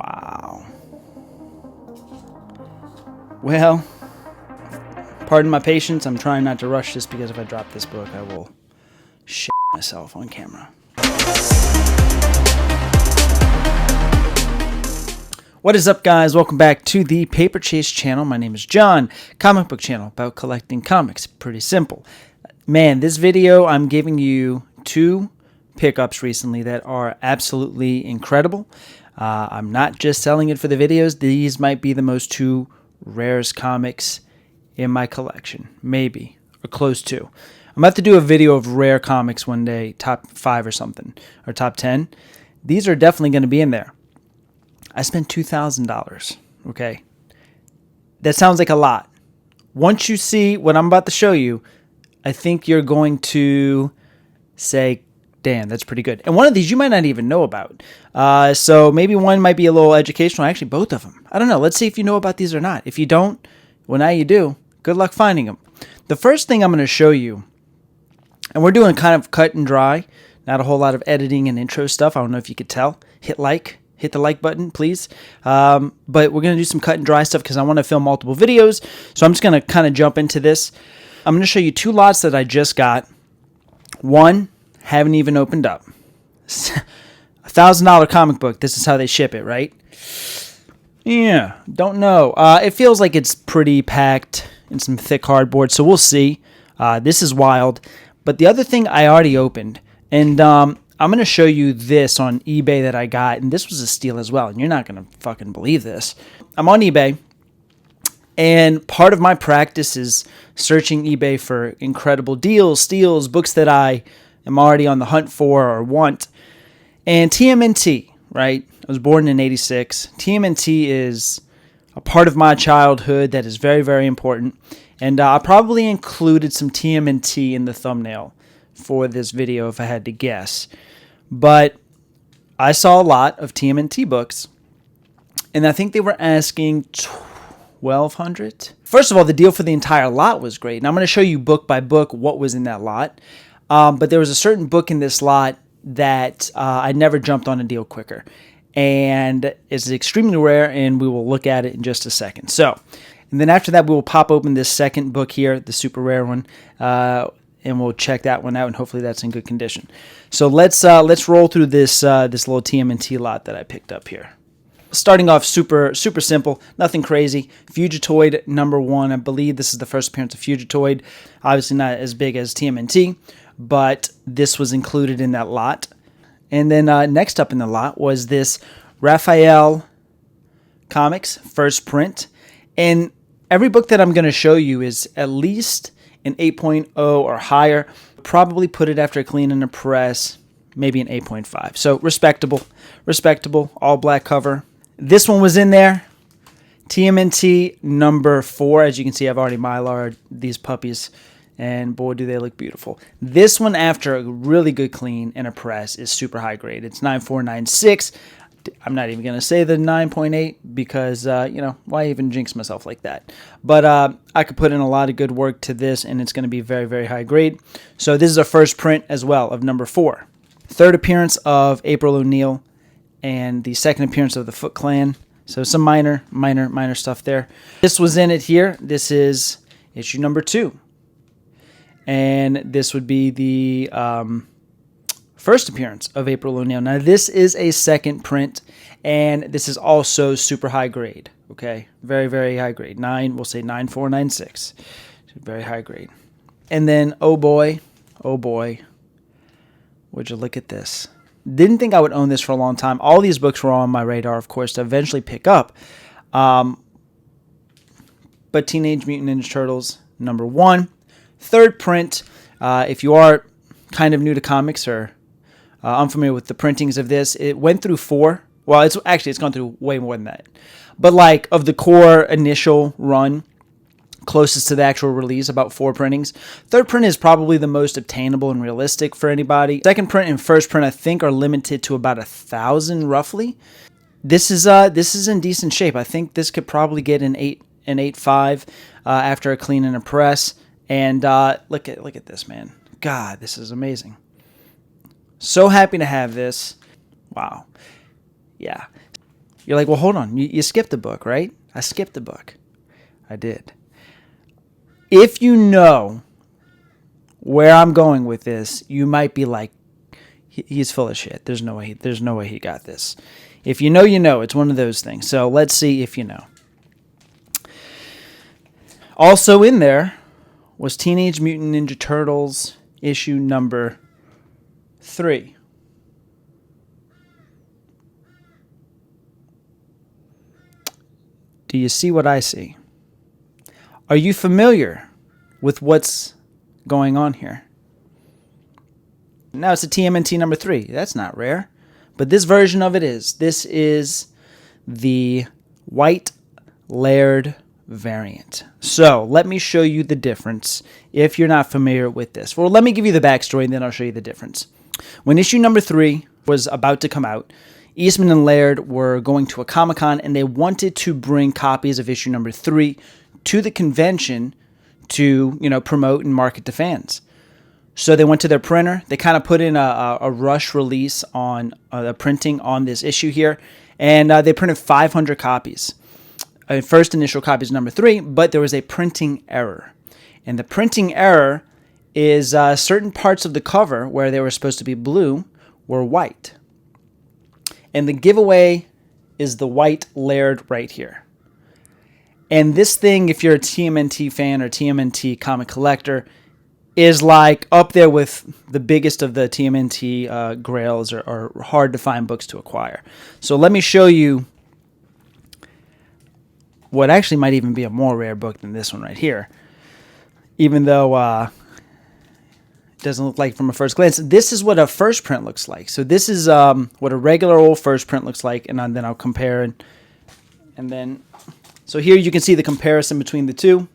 Wow. Well, pardon my patience. I'm trying not to rush this because if I drop this book, I will shit myself on camera. What is up, guys? Welcome back to the Paper Chase channel. My name is John, comic book channel about collecting comics. Pretty simple. Man, this video, I'm giving you two pickups recently that are absolutely incredible. I'm not just selling it for the videos. These might be the most two rarest comics in my collection, maybe, or close to. I'm about to do a video of rare comics one day, top 5 or something, or top 10. These are definitely going to be in there. I spent $2,000, okay? That sounds like a lot. Once you see what I'm about to show you, I think you're going to say, damn, that's pretty good. And one of these you might not even know about. So maybe one might be a little educational. Actually, both of them. I don't know. Let's see if you know about these or not. If you don't, well, now you do. Good luck finding them. The first thing I'm going to show you, and we're doing kind of cut and dry, not a whole lot of editing and intro stuff. I don't know if you could tell. Hit the like button, please. But we're going to do some cut and dry stuff because I want to film multiple videos. So I'm just going to kind of jump into this. I'm going to show you two lots that I just got. One, haven't even opened up. $1,000 comic book. This is how they ship it, right? Yeah, don't know. It feels like it's pretty packed in some thick cardboard, so we'll see. This is wild. But the other thing I already opened, and I'm going to show you this on eBay that I got, and this was a steal as well, and you're not going to fucking believe this. I'm on eBay, and part of my practice is searching eBay for incredible deals, steals, books that I am already on the hunt for or want. And TMNT, right? I was born in '86. TMNT is a part of my childhood that is very, very important. And I probably included some TMNT in the thumbnail for this video if I had to guess. But I saw a lot of TMNT books, and I think they were asking $1,200. First of all, the deal for the entire lot was great. And I'm going to show you book by book what was in that lot. But there was a certain book in this lot that I never jumped on a deal quicker. And it's extremely rare, and we will look at it in just a second. So, and then after that, we will pop open this second book here, the super rare one, and we'll check that one out, and hopefully that's in good condition. So let's roll through this little TMNT lot that I picked up here. Starting off super simple, nothing crazy. Fugitoid #1. I believe this is the first appearance of Fugitoid. Obviously not as big as TMNT, but this was included in that lot. And then next up in the lot was this Raphael Comics first print. And every book that I'm going to show you is at least an 8.0 or higher. Probably put it after a clean and a press, maybe an 8.5. So respectable, all black cover. This one was in there. TMNT #4. As you can see, I've already mylar these puppies. And boy, do they look beautiful. This one, after a really good clean and a press, is super high grade. It's 9496. I'm not even going to say the 9.8 because, why even jinx myself like that? But I could put in a lot of good work to this, and it's going to be very, very high grade. So this is a first print as well of #4. Third appearance of April O'Neil, and the second appearance of the Foot Clan. So some minor stuff there. This was in it here. This is issue #2. And this would be the first appearance of April O'Neil. Now, this is a second print, and this is also super high grade, okay? Very, very high grade. We'll say 9496. Very high grade. And then, oh boy, would you look at this. Didn't think I would own this for a long time. All these books were on my radar, of course, to eventually pick up. But Teenage Mutant Ninja Turtles #1. Third print, if you are kind of new to comics or unfamiliar with the printings of this, it went through 4. Well, it's gone through way more than that. But like of the core initial run, closest to the actual release, about 4 printings. Third print is probably the most obtainable and realistic for anybody. Second print and first print, I think, are limited to about 1,000 roughly. This is in decent shape. I think this could probably get an 8.5 after a clean and a press. And look at this, man. God, this is amazing. So happy to have this. Wow. Yeah. You're like, well, hold on. You skipped a book, right? I skipped a book. I did. If you know where I'm going with this, you might be like, he's full of shit. There's no way he got this. If you know, you know. It's one of those things. So let's see if you know. Also in there was Teenage Mutant Ninja Turtles issue number 3. Do you see what I see? Are you familiar with what's going on here? Now it's a TMNT number 3. That's not rare. But this version of it is. This is the white layered variant. So let me show you the difference if you're not familiar with this. Well, let me give you the backstory and then I'll show you the difference. When issue number 3 was about to come out, Eastman and Laird were going to a Comic-Con and they wanted to bring copies of issue number 3 to the convention to, promote and market to fans. So they went to their printer. They kind of put in a rush release on the printing on this issue here, and they printed 500 copies. First initial copy is number 3, but there was a printing error. And the printing error is certain parts of the cover where they were supposed to be blue were white. And the giveaway is the white layered right here. And this thing, if you're a TMNT fan or TMNT comic collector, is like up there with the biggest of the TMNT Grails or hard to find books to acquire. So let me show you what actually might even be a more rare book than this one right here. Even though it doesn't look like from a first glance. This is what a first print looks like. So this is what a regular old first print looks like, and then I'll compare it. And then, so here you can see the comparison between the two.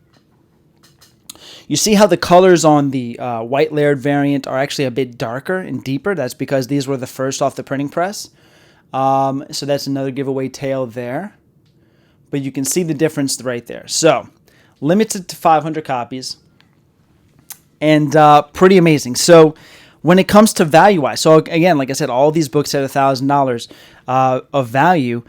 You see how the colors on the white layered variant are actually a bit darker and deeper. That's because these were the first off the printing press. So that's another giveaway tale there. But you can see the difference right there. So limited to 500 copies. And pretty amazing. So when it comes to value-wise, so again, like I said, all these books at $1,000 of value.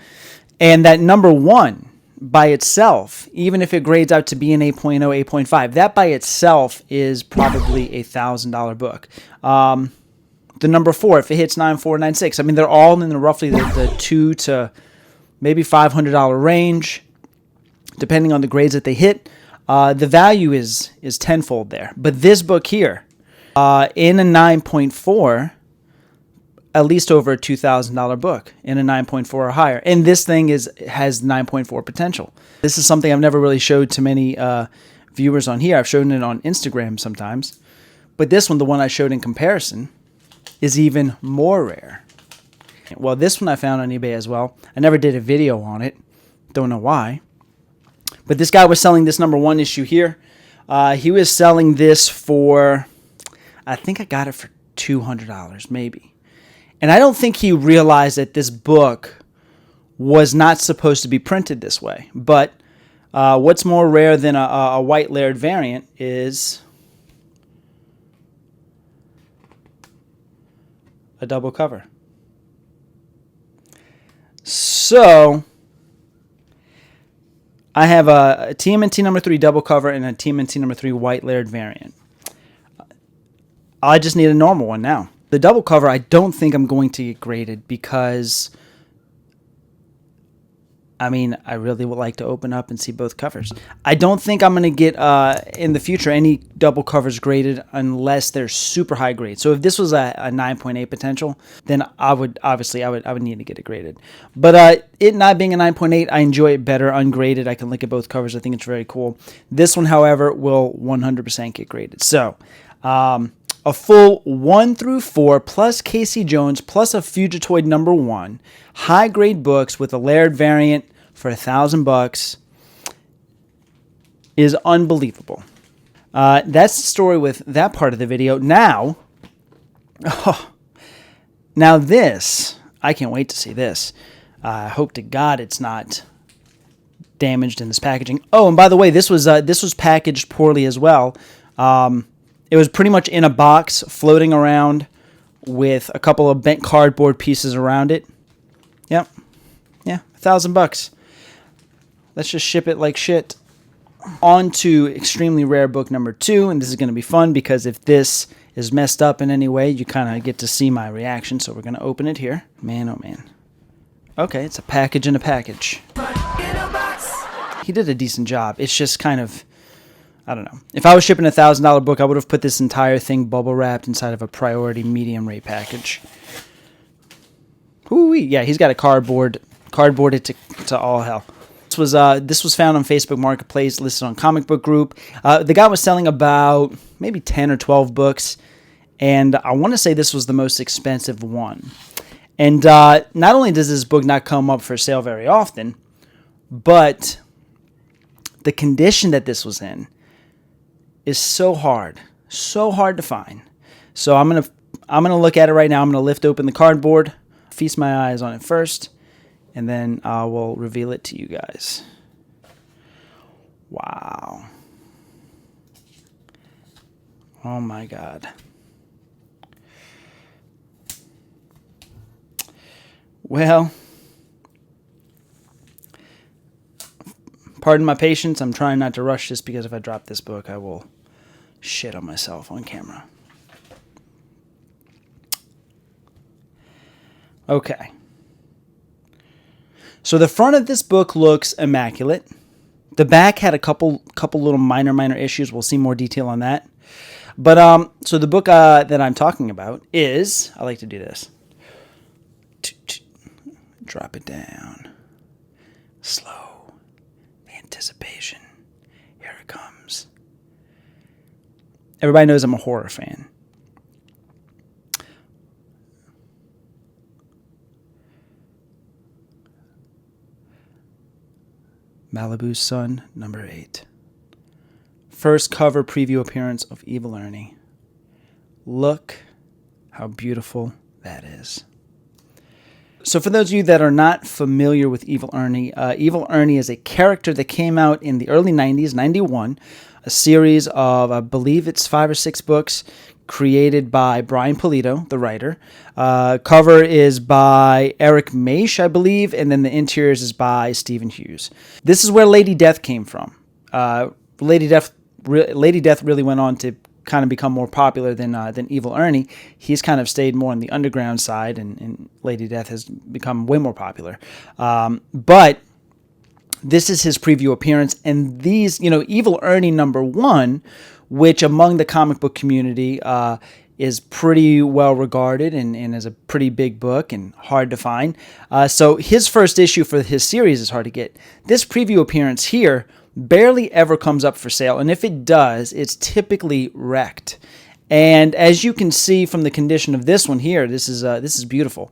And that number 1 by itself, even if it grades out to be an 8.0, 8.5, that by itself is probably a $1,000 book. The number 4, if it hits 9.4, 9.6, I mean, they're all in roughly the $200 to maybe $500 range, depending on the grades that they hit. The value is tenfold there. But this book here, in a 9.4, at least over a $2,000 book in a 9.4 or higher. And this thing has 9.4 potential. This is something I've never really showed to many viewers on here. I've shown it on Instagram sometimes. But this one, the one I showed in comparison, is even more rare. Well, this one I found on eBay as well. I never did a video on it. Don't know why. But this guy was selling this number 1 issue here. He was selling this for, I think I got it for $200 maybe. And I don't think he realized that this book was not supposed to be printed this way. But what's more rare than a white layered variant is a double cover. So I have a TMNT number 3 double cover and a TMNT number 3 white layered variant. I just need a normal one now. The double cover, I don't think I'm going to get graded because, I mean, I really would like to open up and see both covers. I don't think I'm going to get, in the future, any double covers graded unless they're super high grade. So if this was a 9.8 potential, then I would need to get it graded. But it not being a 9.8, I enjoy it better ungraded. I can look at both covers. I think it's very cool. This one, however, will 100% get graded. So, a full 1 through 4 plus Casey Jones plus a Fugitoid number 1 high grade books with a layered variant for $1,000 is unbelievable. That's the story with that part of the video. Now this, I can't wait to see this. I hope to God it's not damaged in this packaging. Oh, and by the way, this was packaged poorly as well. It was pretty much in a box floating around with a couple of bent cardboard pieces around it. Yep. Yeah, $1,000. Let's just ship it like shit. On to extremely rare book number 2, and this is going to be fun because if this is messed up in any way, you kind of get to see my reaction. So we're going to open it here. Man, oh man. Okay, it's a package in a package. He did a decent job. It's just kind of, I don't know. If I was shipping a $1,000 book, I would have put this entire thing bubble wrapped inside of a priority medium rate package. Ooh, yeah, he's got a cardboarded to all hell. This was found on Facebook Marketplace, listed on Comic Book Group. The guy was selling about maybe 10 or 12 books, and I want to say this was the most expensive one. And not only does this book not come up for sale very often, but the condition that this was in is so hard to find. So I'm gonna look at it right now. I'm gonna lift open the cardboard, feast my eyes on it first, and then I will reveal it to you guys. Wow. Oh my God. Well, pardon my patience. I'm trying not to rush this because if I drop this book, I will shit on myself on camera. Okay. So the front of this book looks immaculate. The back had a couple little minor issues. We'll see more detail on that. But so the book that I'm talking about is, I like to do this. Drop it down. Slow. The anticipation. Here it comes. Everybody knows I'm a horror fan. Malibu's Son, number 8. First cover preview appearance of Evil Ernie. Look how beautiful that is. So for those of you that are not familiar with Evil Ernie is a character that came out in the early 90s, 91, a series of, I believe it's 5 or 6 books created by Brian Pulido, the writer. Cover is by Eric Maish, I believe, and then the interiors is by Stephen Hughes. This is where Lady Death came from. Lady Death really went on to kind of become more popular than Evil Ernie. He's kind of stayed more on the underground side, and Lady Death has become way more popular. But this is his preview appearance, and these, Evil Ernie number 1, which among the comic book community is pretty well regarded and is a pretty big book and hard to find. So his first issue for his series is hard to get. This preview appearance here barely ever comes up for sale, and if it does, it's typically wrecked. And as you can see from the condition of this one here, this is beautiful.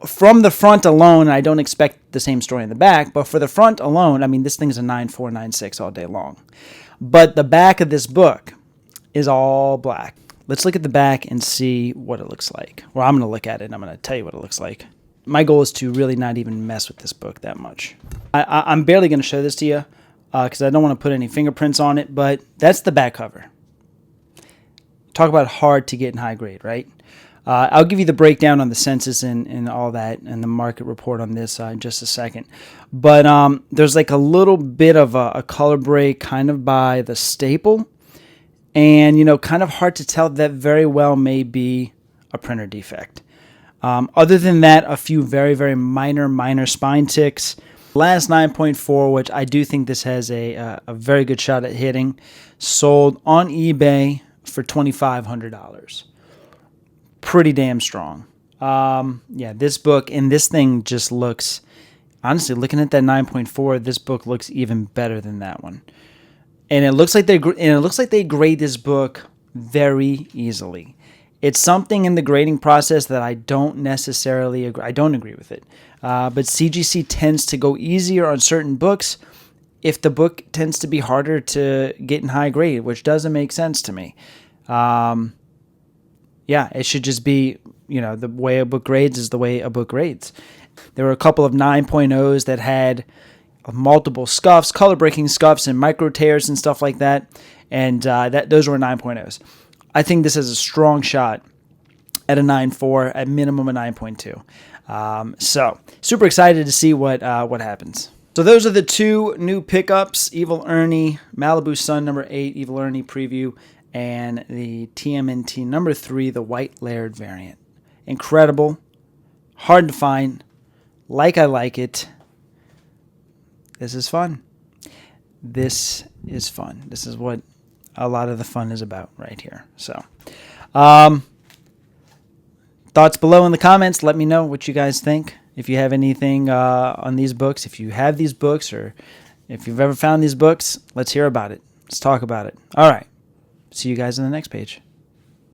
From the front alone, I don't expect the same story in the back, but for the front alone, I mean, this thing's a 9.4, 9.6 all day long. But the back of this book is all black. Let's look at the back and see what it looks like. Well, I'm going to look at it and I'm going to tell you what it looks like. My goal is to really not even mess with this book that much. I'm barely going to show this to you because I don't want to put any fingerprints on it, but that's the back cover. Talk about hard to get in high grade, right? I'll give you the breakdown on the census and all that and the market report on this in just a second. But there's like a little bit of a color break kind of by the staple. And, kind of hard to tell. That very well may be a printer defect. Other than that, a few very, very minor spine ticks. Last 9.4, which I do think this has a very good shot at hitting, sold on eBay for $2,500. Pretty damn strong. This book and this thing just looks, honestly, looking at that 9.4, this book looks even better than that one. And it looks like they grade this book very easily. It's something in the grading process that I don't necessarily agree. I don't agree with it. But CGC tends to go easier on certain books if the book tends to be harder to get in high grade, which doesn't make sense to me. It should just be, the way a book grades is the way a book grades. There were a couple of 9.0s that had multiple scuffs, color breaking scuffs and micro tears and stuff like that. And those were 9.0s. I think this has a strong shot at a 9.4, at minimum a 9.2. So super excited to see what happens. So those are the two new pickups: Evil Ernie, Malibu Sun number 8, Evil Ernie preview, and the TMNT number 3, the white layered variant. Incredible, hard to find. I like it. This is fun. This is fun. This is what a lot of the fun is about right here. So, thoughts below in the comments. Let me know what you guys think. If you have anything on these books, if you have these books, or if you've ever found these books, let's hear about it. Let's talk about it. All right. See you guys on the next page.